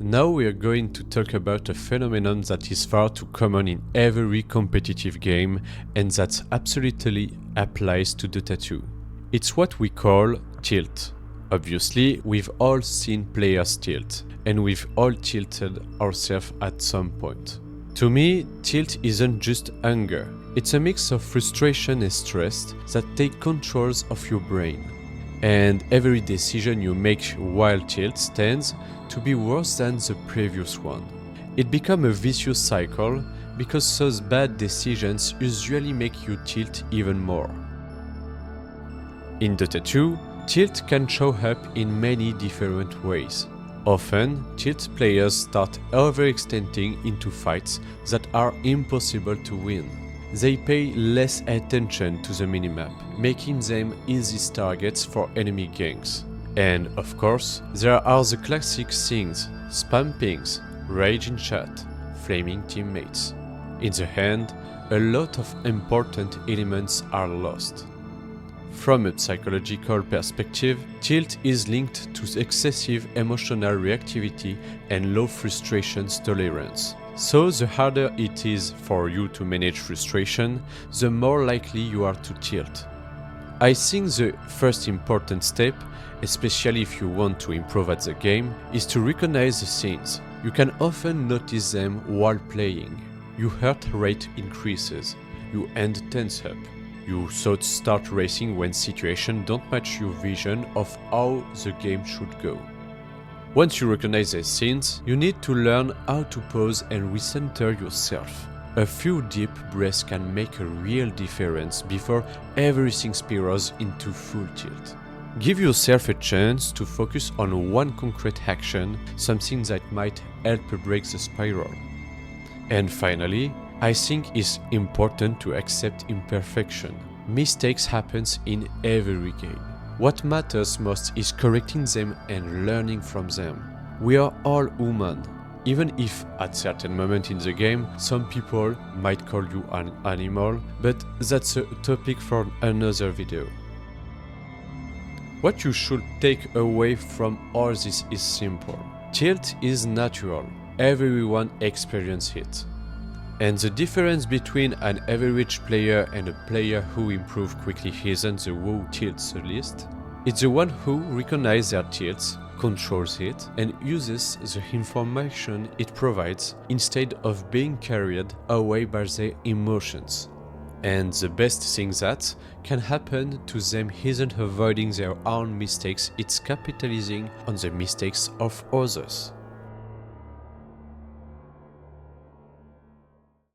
Now we are going to talk about a phenomenon that is far too common in every competitive game and that absolutely applies to Dota 2. It's what we call tilt. Obviously, we've all seen players tilt, and we've all tilted ourselves at some point. To me, tilt isn't just anger. It's a mix of frustration and stress that take control of your brain. And every decision you make while tilt tends to be worse than the previous one. It becomes a vicious cycle because those bad decisions usually make you tilt even more. In Dota 2, tilt can show up in many different ways. Often, tilt players start overextending into fights that are impossible to win. They pay less attention to the minimap, making them easy targets for enemy ganks. And of course, there are the classic things: spam pings, rage in chat, flaming teammates. In the end, a lot of important elements are lost. From a psychological perspective, tilt is linked to excessive emotional reactivity and low frustration tolerance. So the harder it is for you to manage frustration, the more likely you are to tilt. I think the first important step, especially if you want to improve at the game, is to recognize the signs. You can often notice them while playing. Your heart rate increases, your hand tense up, your thoughts start racing when situations don't match your vision of how the game should go. Once you recognize these signs, you need to learn how to pause and recenter yourself. A few deep breaths can make a real difference before everything spirals into full tilt. Give yourself a chance to focus on one concrete action, something that might help break the spiral. And finally, I think it's important to accept imperfection. Mistakes happen in every game. What matters most is correcting them and learning from them. We are all human, even if at certain moments in the game some people might call you an animal, but that's a topic for another video. What you should take away from all this is simple. Tilt is natural. Everyone experiences it. And the difference between an average player and a player who improves quickly isn't the who tilts the least. It's the one who recognizes their tilts, controls it, and uses the information it provides instead of being carried away by their emotions. And the best thing that can happen to them isn't avoiding their own mistakes, it's capitalizing on the mistakes of others.